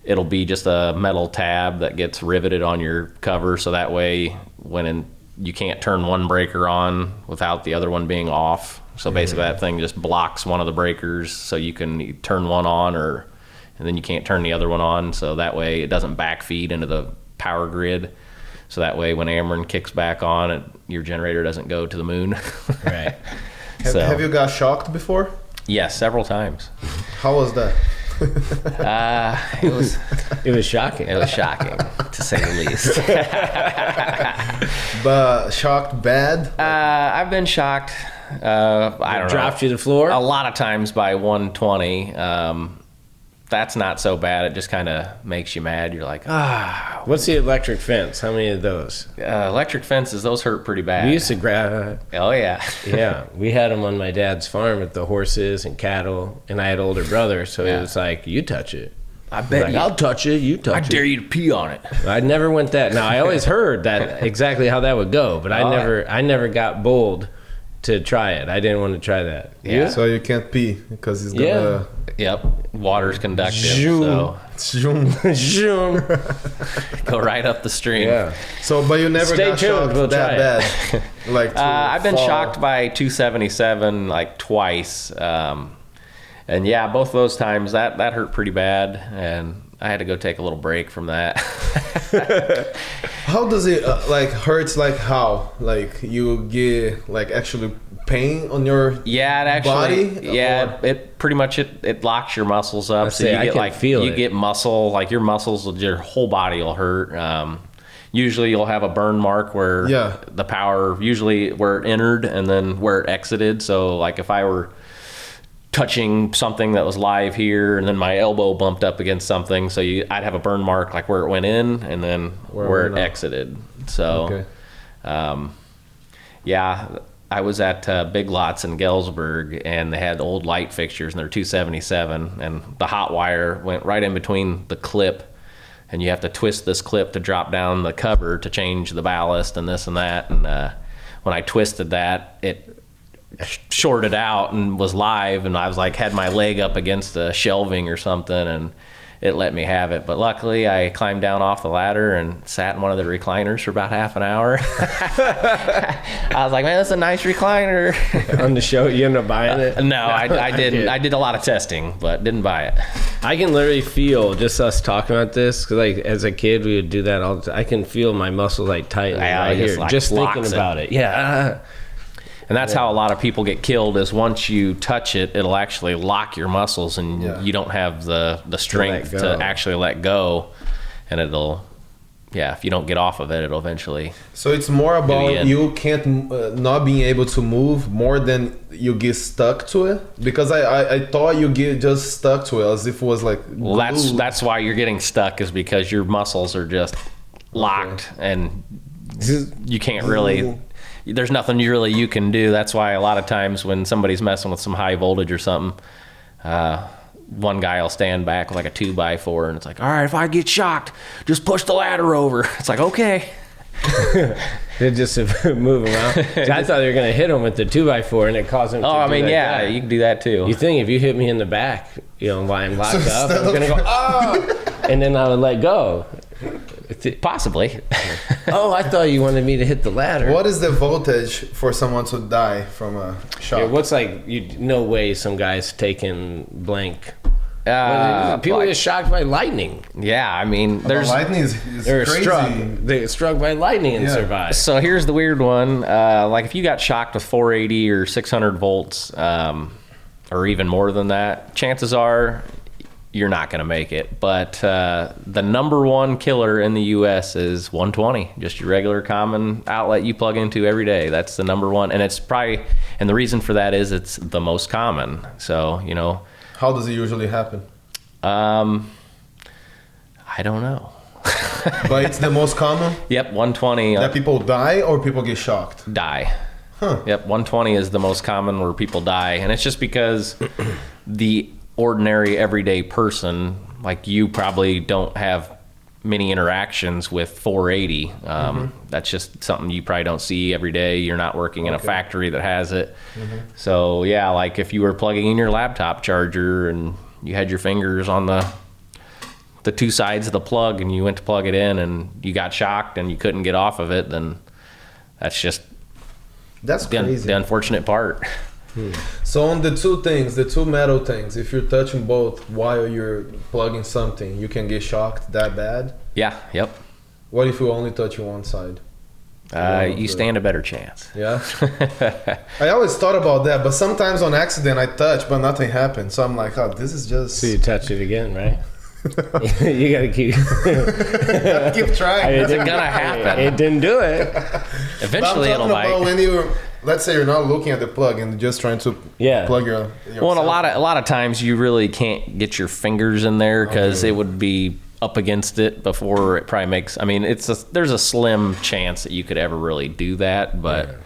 [SPEAKER 2] it'll be just a metal tab that gets riveted on your cover, so that way you can't turn one breaker on without the other one being off. So basically that thing just blocks one of the breakers, so you can turn one on and then you can't turn the other one on. So that way it doesn't backfeed into the power grid. So that way when Ameren kicks back on, your generator doesn't go to the moon.
[SPEAKER 3] Right.
[SPEAKER 1] Have you got shocked before?
[SPEAKER 2] Yes, several times.
[SPEAKER 1] How was that?
[SPEAKER 2] It was
[SPEAKER 3] shocking.
[SPEAKER 2] It was shocking, to say the least.
[SPEAKER 1] But shocked bad?
[SPEAKER 2] I've been shocked. I don't know.
[SPEAKER 3] Dropped you to the floor?
[SPEAKER 2] A lot of times by 120. That's not so bad. It just kind of makes you mad. You're like,
[SPEAKER 3] What's the electric fence? How many of those?
[SPEAKER 2] Electric fences, those hurt pretty bad.
[SPEAKER 3] We used to grab.
[SPEAKER 2] Oh, yeah.
[SPEAKER 3] Yeah. We had them on my dad's farm with the horses and cattle, and I had older brother, so it was like, you touch it.
[SPEAKER 2] I bet
[SPEAKER 3] I'll touch it, you touch it.
[SPEAKER 2] I dare you to pee on it.
[SPEAKER 3] I never went that. Now, I always heard that exactly how that would go, but I never got bold to try it. I didn't want to try that.
[SPEAKER 2] Yeah.
[SPEAKER 1] So you can't pee because it's gonna...
[SPEAKER 2] Yep. Water's conductive.
[SPEAKER 1] Zoom.
[SPEAKER 3] Zoom.
[SPEAKER 2] Go right up the stream.
[SPEAKER 3] Yeah.
[SPEAKER 1] So, but you never got shocked that bad? Like
[SPEAKER 2] I've been shocked by 277 like twice. And yeah, both those times that hurt pretty bad. And I had to go take a little break from that.
[SPEAKER 1] How does it like hurts? Like how? Like you get like actually pain on your body?
[SPEAKER 2] Yeah, it pretty much it locks your muscles up. So you get muscle, like your muscles, your whole body will hurt. Usually you'll have a burn mark where the power, usually where it entered and then where it exited. So like if I were touching something that was live here and then my elbow bumped up against something, so I'd have a burn mark like where it went in and then where it exited. So I was at Big Lots in Galesburg, and they had old light fixtures, and they're 277, and the hot wire went right in between the clip, and you have to twist this clip to drop down the cover to change the ballast and this and that. And when I twisted that, it shorted out and was live, and I was like had my leg up against the shelving or something, and it let me have it. But luckily I climbed down off the ladder and sat in one of the recliners for about half an hour. I was like, man, that's a nice recliner.
[SPEAKER 3] On the show, you ended up buying it?
[SPEAKER 2] No, I didn't. I did a lot of testing, but didn't buy it.
[SPEAKER 3] I can literally feel, just us talking about this, because like as a kid we would do that all the time. I can feel my muscles like tightening right here, like just thinking about it. Yeah.
[SPEAKER 2] And that's how a lot of people get killed, is once you touch it, it'll actually lock your muscles, and you don't have the strength to actually let go. And it'll, if you don't get off of it, it'll eventually.
[SPEAKER 1] So it's more about you can't not being able to move more than you get stuck to it? Because I thought you get just stuck to it as if it was like glue.
[SPEAKER 2] Well, that's why you're getting stuck, is because your muscles are just locked and you can't really... There's nothing you can do. That's why a lot of times when somebody's messing with some high voltage or something, one guy will stand back with like a 2x4 and it's like, all right, if I get shocked, just push the ladder over. It's like, okay.
[SPEAKER 3] They just move around. I thought they were going to hit him with the 2x4 and it caused him to
[SPEAKER 2] you can do that too.
[SPEAKER 3] You think if you hit me in the back, while I'm locked up, I'm going to go, and then I would let go.
[SPEAKER 2] Possibly.
[SPEAKER 3] Oh, I thought you wanted me to hit the ladder.
[SPEAKER 1] What is the voltage for someone to die from a shock?
[SPEAKER 3] Yeah, what's like, no way some guy's taking blank. People get shocked by lightning.
[SPEAKER 2] Yeah, I mean,
[SPEAKER 1] lightning is crazy.
[SPEAKER 3] They're struck by lightning and survive.
[SPEAKER 2] So here's the weird one. Like if you got shocked with 480 or 600 volts, or even more than that, chances are you're not going to make it. But the number one killer in the U.S. is 120, just your regular common outlet you plug into every day. That's the number one. And it's probably, and the reason for that is it's the most common. So, you know.
[SPEAKER 1] How does it usually happen?
[SPEAKER 2] I don't know.
[SPEAKER 1] But it's the most common?
[SPEAKER 2] Yep, 120.
[SPEAKER 1] That people die or people get shocked?
[SPEAKER 2] Die.
[SPEAKER 1] Huh.
[SPEAKER 2] Yep, 120 is the most common where people die. And it's just because the ordinary everyday person, like you, probably don't have many interactions with 480. That's just something you probably don't see every day. You're not working in a factory that has it. So yeah, like if you were plugging in your laptop charger and you had your fingers on the two sides of the plug and you went to plug it in and you got shocked and you couldn't get off of it, then that's just
[SPEAKER 1] crazy.
[SPEAKER 2] The unfortunate part.
[SPEAKER 1] So on the two metal things, if you're touching both while you're plugging something, you can get shocked that bad?
[SPEAKER 2] Yeah, yep.
[SPEAKER 1] What if you only touch one side?
[SPEAKER 2] You stand a better chance.
[SPEAKER 1] Yeah? I always thought about that, but sometimes on accident I touch, but nothing happens. So I'm like, oh, this is just...
[SPEAKER 3] So you touch it again, right? You gotta keep
[SPEAKER 1] keep trying.
[SPEAKER 2] It's gonna happen.
[SPEAKER 3] It didn't do it.
[SPEAKER 2] Eventually it'll bite.
[SPEAKER 1] About when you, let's say you're not looking at the plug and just trying to plug your
[SPEAKER 2] well, and a lot of times you really can't get your fingers in there because it would be up against it before it probably makes. I mean, there's a slim chance that you could ever really do that, but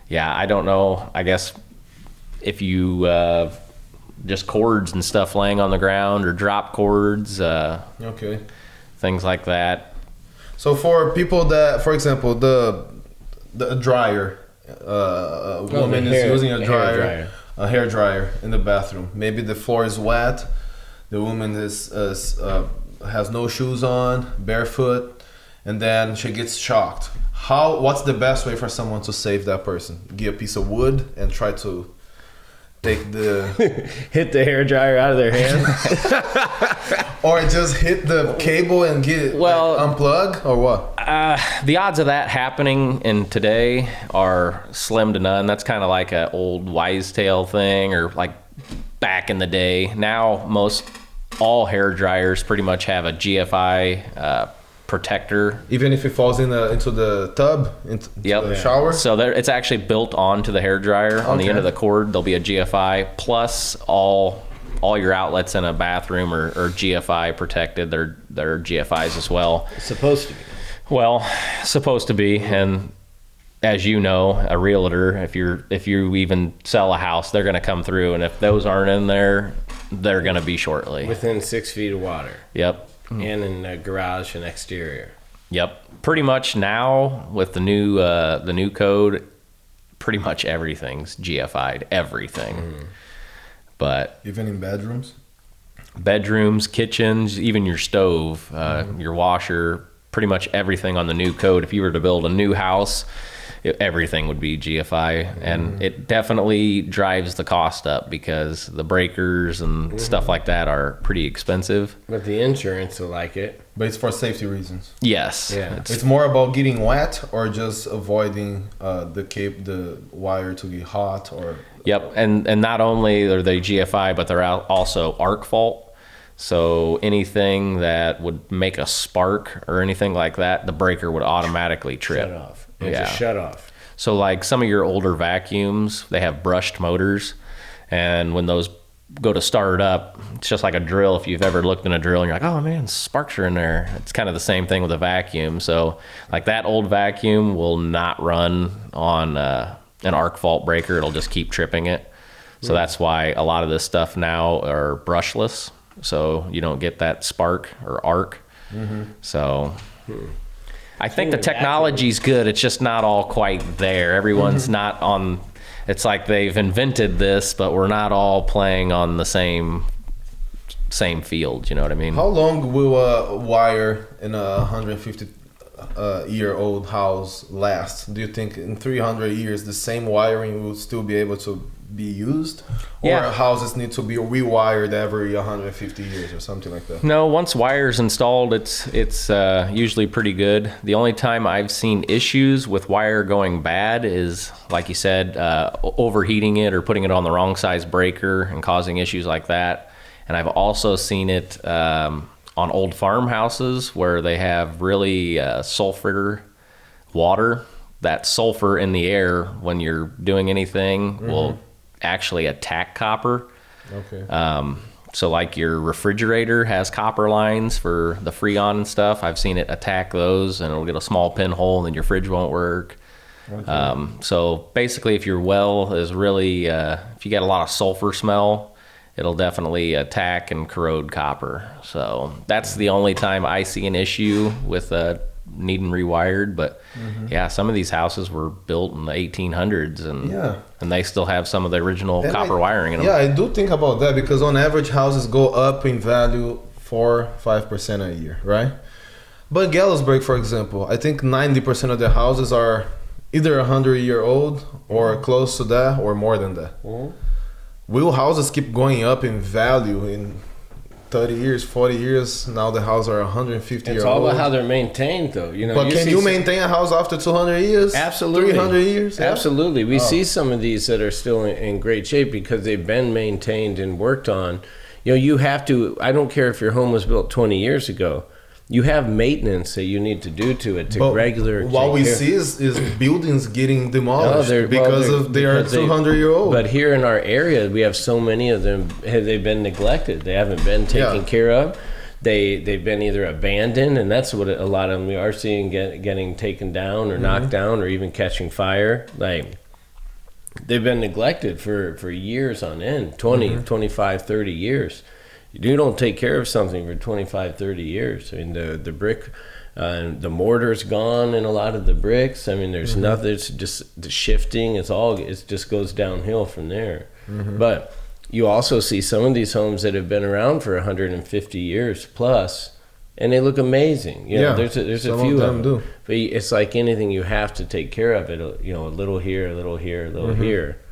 [SPEAKER 2] yeah, I don't know. I guess if you just cords and stuff laying on the ground or drop cords, things like that.
[SPEAKER 1] So for people that, for example, the dryer, a woman is using a hair dryer in the bathroom. Maybe the floor is wet. The woman has no shoes on, barefoot, and then she gets shocked. What's the best way for someone to save that person? Get a piece of wood and try to take the
[SPEAKER 3] hit the hair dryer out of their hand,
[SPEAKER 1] or just hit the cable and get it unplug, or what?
[SPEAKER 2] The odds of that happening in today are slim to none. That's kind of like an old wise tale thing, or like back in the day. Now all hair dryers pretty much have a GFI protector.
[SPEAKER 1] Even if it falls into the tub, into the shower?
[SPEAKER 2] So it's actually built onto the hair dryer. On the end of the cord, there'll be a GFI, plus all your outlets in a bathroom are GFI protected. They're GFIs as well.
[SPEAKER 3] It's supposed to be.
[SPEAKER 2] Well, supposed to be. And as you know, a realtor, if you even sell a house, they're going to come through. And if those aren't in there, they're going to be shortly.
[SPEAKER 3] Within 6 feet of water.
[SPEAKER 2] Yep.
[SPEAKER 3] And in the garage and exterior.
[SPEAKER 2] Yep. Pretty much now with the new code, pretty much everything's GFI'd. Everything. But
[SPEAKER 1] even in
[SPEAKER 2] bedrooms, kitchens, even your stove, your washer, pretty much everything on the new code. If you were to build a new house, everything would be GFI, and it definitely drives the cost up because the breakers and stuff like that are pretty expensive.
[SPEAKER 3] But the insurance will like it.
[SPEAKER 1] But it's for safety reasons.
[SPEAKER 2] Yes.
[SPEAKER 3] Yeah.
[SPEAKER 1] It's more about getting wet or just avoiding the wire to get hot, or.
[SPEAKER 2] Yep, and not only are they GFI, but they're also arc fault. So anything that would make a spark or anything like that, the breaker would automatically trip.
[SPEAKER 3] Shut off. Just shut off.
[SPEAKER 2] So like some of your older vacuums, they have brushed motors, and when those go to start up, it's just like a drill. If you've ever looked in a drill and you're like, oh man, sparks are in there. It's kind of the same thing with a vacuum. So like that old vacuum will not run on an arc fault breaker. It'll just keep tripping it. So that's why a lot of this stuff now are brushless. So you don't get that spark or arc. So I think the technology's good. It's just not all quite there. Everyone's not on. It's like they've invented this, but we're not all playing on the same field. You know what I mean?
[SPEAKER 1] How long will a wire in a 150 year old house last? Do you think in 300 years the same wiring will still be able to be used, or houses need to be rewired every 150 years or something like that?
[SPEAKER 2] No, once wire's installed, it's usually pretty good. The only time I've seen issues with wire going bad is, like you said, overheating it or putting it on the wrong size breaker and causing issues like that. And I've also seen it on old farmhouses where they have really sulfur water. That sulfur in the air when you're doing anything will actually attack copper.
[SPEAKER 1] Okay.
[SPEAKER 2] So like your refrigerator has copper lines for the Freon and stuff. I've seen it attack those, and it'll get a small pinhole, and then your fridge won't work. Okay. So basically, if your well is really, if you get a lot of sulfur smell, it'll definitely attack and corrode copper. So that's the only time I see an issue with needing rewired. But yeah, some of these houses were built in the 1800s, and they still have some of the original copper wiring in them.
[SPEAKER 1] Yeah, I do think about that, because on average houses go up in value 4-5% a year, right? But in Galesburg, for example, I think 90% of the houses are either 100-year-old or close to that or more than that. Will houses keep going up in value in 30 years, 40 years? Now the houses are 150 years old.
[SPEAKER 3] It's all about how they're maintained, though. You know,
[SPEAKER 1] but can you maintain a house after 200 years?
[SPEAKER 3] Absolutely.
[SPEAKER 1] 300 years? Yeah?
[SPEAKER 3] Absolutely. We see some of these that are still in great shape because they've been maintained and worked on. You know, you have to, I don't care if your home was built 20 years ago, you have maintenance that you need to do to it to regular.
[SPEAKER 1] What we see is buildings getting demolished because they are 200-year-old.
[SPEAKER 3] But here in our area, we have so many of them. They've been neglected. They haven't been taken care of. They've been either abandoned, and that's what a lot of them we are seeing getting taken down or knocked down or even catching fire. Like they've been neglected for years on end, 20, 25, 30 years. You don't take care of something for 25, 30 years. I mean, the brick, the mortar's gone in a lot of the bricks. I mean, there's nothing. It's just the shifting. It just goes downhill from there. But you also see some of these homes that have been around for 150 years plus, and they look amazing. You know, there's a few of them. Do. But it's like anything, you have to take care of it. You know, a little here, a little here, a little here.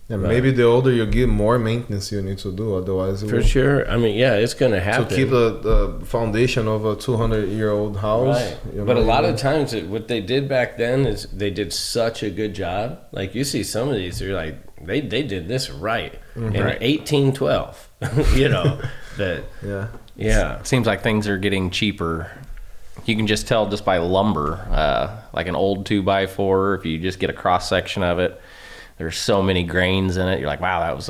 [SPEAKER 1] And maybe the older you get, more maintenance you need to do. Otherwise,
[SPEAKER 3] sure. I mean, yeah, it's going to happen.
[SPEAKER 1] To keep the foundation of a 200-year-old house.
[SPEAKER 3] Right. But a lot of times, what they did back then is they did such a good job. Like you see some of these, they're like, they did this right in 1812. You know, that. Yeah.
[SPEAKER 2] It seems like things are getting cheaper. You can just tell just by lumber, like an old 2x4. If you just get a cross section of it. There's so many grains in it. You're like, wow, that was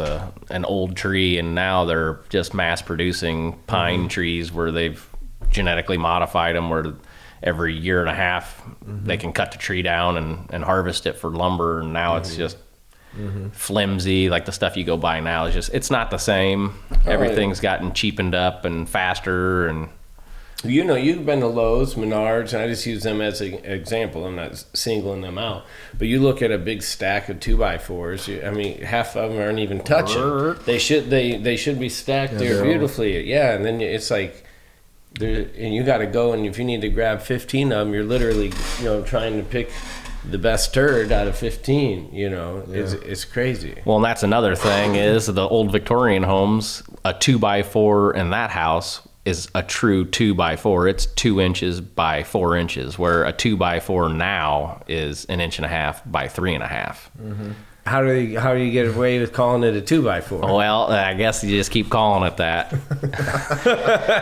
[SPEAKER 2] an old tree, and now they're just mass producing pine trees where they've genetically modified them, where every year and a half they can cut the tree down and harvest it for lumber, and now it's just flimsy. Like the stuff you go buy now is just, it's not the same. Everything's gotten cheapened up and faster. And
[SPEAKER 3] you know, you've been to Lowe's, Menards, and I just use them as an example. I'm not singling them out. But you look at a big stack of 2x4s. I mean, half of them aren't even touching. They should be stacked there beautifully. Yeah, and then it's like, and you got to go, and if you need to grab 15 of them, you're literally, you know, trying to pick the best turd out of 15. You know, it's crazy.
[SPEAKER 2] Well, and that's another thing is the old Victorian homes, a 2x4 in that house is a true 2x4. It's 2 inches by 4 inches, where a 2x4 now is 1.5 inches by 3.5.
[SPEAKER 3] How do you get away with calling it a 2x4?
[SPEAKER 2] Well, I guess you just keep calling it that.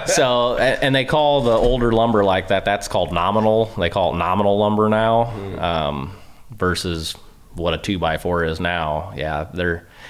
[SPEAKER 2] So, and they call the older lumber like that. That's called nominal. They call it nominal lumber now, versus what a 2x4 is now. Yeah,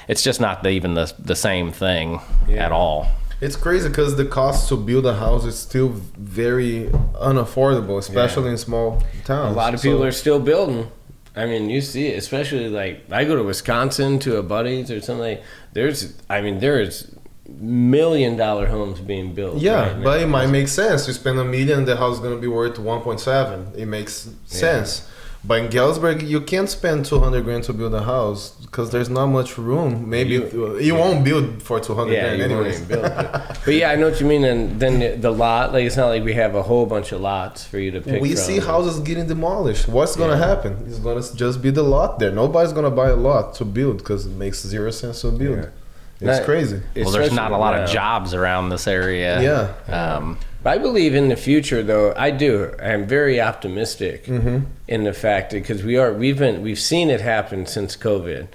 [SPEAKER 2] it's just not even the same thing at all.
[SPEAKER 1] It's crazy because the cost to build a house is still very unaffordable, especially in small towns.
[SPEAKER 3] A lot of people are still building. I mean, you see it, especially like I go to Wisconsin to a buddy's or something. There's $1 million homes being built.
[SPEAKER 1] Yeah, right, but it might make sense. You spend $1 million, the house is going to be worth 1.7. It makes sense. But in Galesburg, you can't spend $200,000 to build a house because there's not much room. Maybe you won't build for $200,000 anyways.
[SPEAKER 3] But yeah, I know what you mean. And then the lot, like it's not like we have a whole bunch of lots for you to pick.
[SPEAKER 1] We see houses getting demolished. What's gonna happen? It's gonna just be the lot there. Nobody's gonna buy a lot to build because it makes 0 sense to build. It's crazy.
[SPEAKER 2] Well, there's not a lot of jobs around this area.
[SPEAKER 1] Yeah.
[SPEAKER 3] I believe in the future, though. I do. I'm very optimistic in the fact that because we've seen it happen since COVID.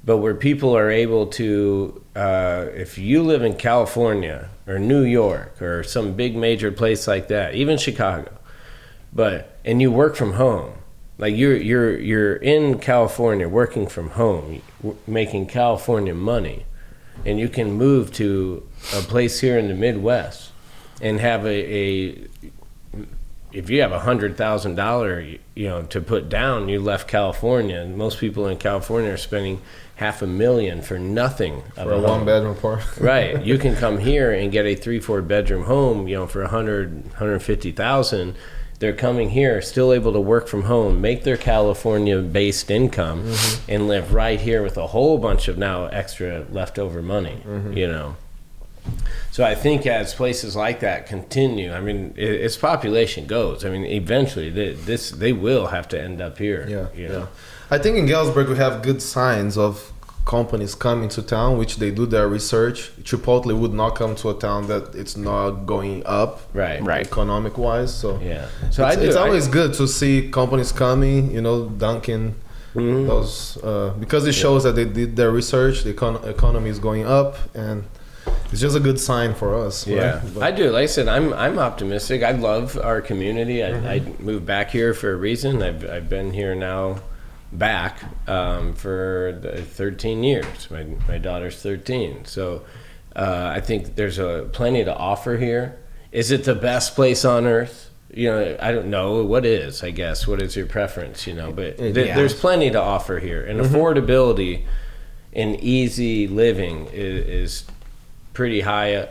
[SPEAKER 3] but where people are able to, if you live in California or New York or some big major place like that, even Chicago, and you work from home, like you're in California working from home, making California money, and you can move to a place here in the Midwest and have if you have $100,000, to put down, you left California, and most people in California are spending $500,000 for nothing.
[SPEAKER 1] For a 1-bedroom apartment.
[SPEAKER 3] Right. You can come here and get a 3-4 bedroom home, for $150,000. They're coming here, still able to work from home, make their California-based income, and live right here with a whole bunch of now extra leftover money, So I think as places like that continue, I mean, as population goes, I mean, eventually they will have to end up here.
[SPEAKER 1] Yeah. I think in Galesburg we have good signs of companies coming to town, which they do their research. Chipotle would not come to a town that it's not going up,
[SPEAKER 2] right,
[SPEAKER 1] economic wise. So
[SPEAKER 3] so
[SPEAKER 1] it's always good to see companies coming. Dunkin'. Those because it shows that they did their research. The economy is going up, and it's just a good sign for us.
[SPEAKER 3] Yeah,
[SPEAKER 1] right?
[SPEAKER 3] I do. Like I said, I'm optimistic. I love our community. I moved back here for a reason. I've been here now back for 13 years. My daughter's 13. So I think there's plenty to offer here. Is it the best place on earth? I don't know. What is, I guess? What is your preference? But there's plenty to offer here. And affordability and easy living is pretty high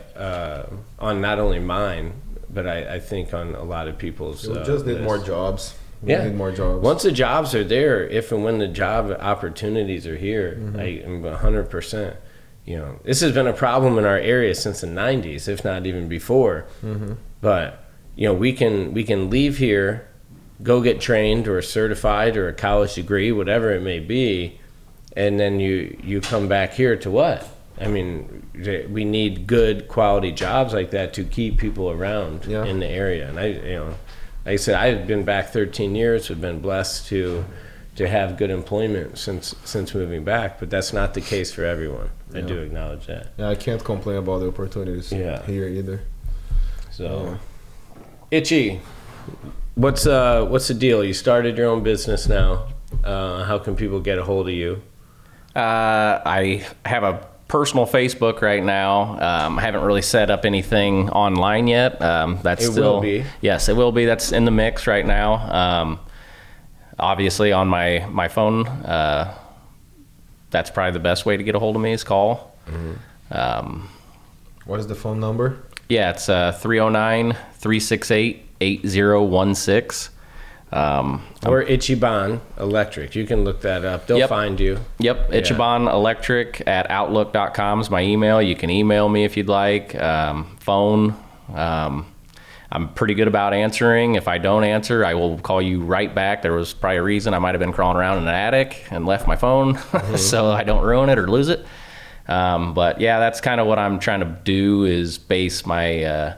[SPEAKER 3] on not only mine, but I think on a lot of people's
[SPEAKER 1] we just need
[SPEAKER 3] list.
[SPEAKER 1] more jobs. We need more jobs.
[SPEAKER 3] Once the jobs are there, if and when the job opportunities are here, I'm 100%. This has been a problem in our area since the 90s, if not even before. But we can leave here, go get trained or certified or a college degree, whatever it may be, and then you come back here to what? I mean, we need good quality jobs like that to keep people around in the area. And like I said, I've been back 13 years. We've been blessed to have good employment since moving back, but that's not the case for everyone. I do acknowledge that.
[SPEAKER 1] Yeah, I can't complain about the opportunities here either.
[SPEAKER 3] So, Itchy, what's the deal? You started your own business now. How can people get a hold of you?
[SPEAKER 2] I have a personal Facebook right now. I haven't really set up anything online yet. That's still,
[SPEAKER 3] will be.
[SPEAKER 2] Yes, it will be. That's in the mix right now. Obviously on my phone, that's probably the best way to get a hold of me is call.
[SPEAKER 1] What is the phone number?
[SPEAKER 2] Yeah, it's 309-368-8016.
[SPEAKER 3] Or Itchiban Electric. You can look that up. They'll find you.
[SPEAKER 2] Yep. Itchiban Electric at outlook.com is my email. You can email me if you'd like. Phone. I'm pretty good about answering. If I don't answer, I will call you right back. There was probably a reason I might have been crawling around in an attic and left my phone so I don't ruin it or lose it. But yeah, that's kind of what I'm trying to do is base my,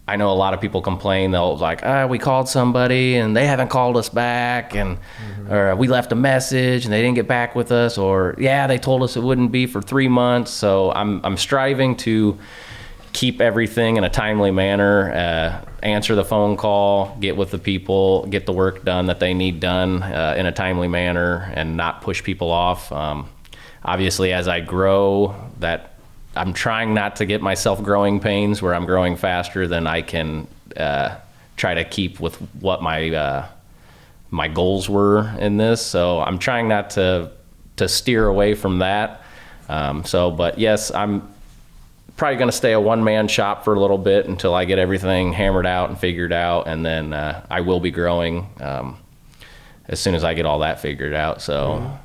[SPEAKER 2] I know a lot of people complain. They'll like, we called somebody and they haven't called us back, and or we left a message and they didn't get back with us, or they told us it wouldn't be for 3 months. So I'm striving to keep everything in a timely manner, answer the phone call, get with the people, get the work done that they need done in a timely manner, and not push people off. Obviously, as I grow, that I'm trying not to get myself growing pains where I'm growing faster than I can try to keep with what my my goals were in this. So I'm trying not to steer away from that. But yes, I'm probably going to stay a one-man shop for a little bit until I get everything hammered out and figured out, and then I will be growing as soon as I get all that figured out. So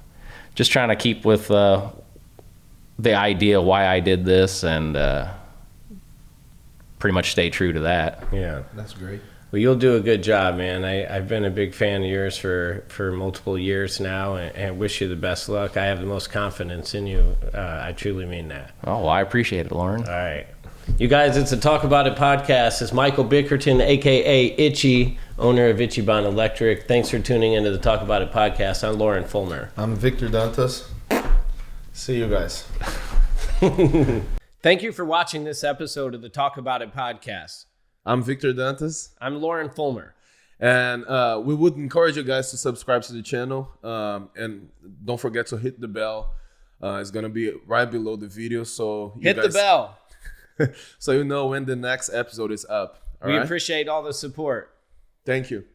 [SPEAKER 2] just trying to keep with the idea why I did this, and pretty much stay true to that.
[SPEAKER 3] Yeah,
[SPEAKER 1] that's great.
[SPEAKER 3] Well, you'll do a good job, man. I've been a big fan of yours for multiple years now, and wish you the best luck. I have the most confidence in you. I truly mean that.
[SPEAKER 2] Oh, well, I appreciate it, Lauren.
[SPEAKER 3] All right. You guys, it's a Talk About It podcast. It's Michael Bickerton, a.k.a. Itchy, owner of Itchiban Electric. Thanks for tuning into the Talk About It podcast. I'm Lauren Fulmer.
[SPEAKER 1] I'm Victor Dantas. See you guys.
[SPEAKER 3] Thank you for watching this episode of the Talk About It podcast.
[SPEAKER 1] I'm Victor Dantas.
[SPEAKER 3] I'm Lauren Fulmer.
[SPEAKER 1] And we would encourage you guys to subscribe to the channel. And don't forget to hit the bell. It's going to be right below the video. So
[SPEAKER 3] hit the bell.
[SPEAKER 1] So you know when the next episode is up.
[SPEAKER 3] We appreciate all the support.
[SPEAKER 1] Thank you.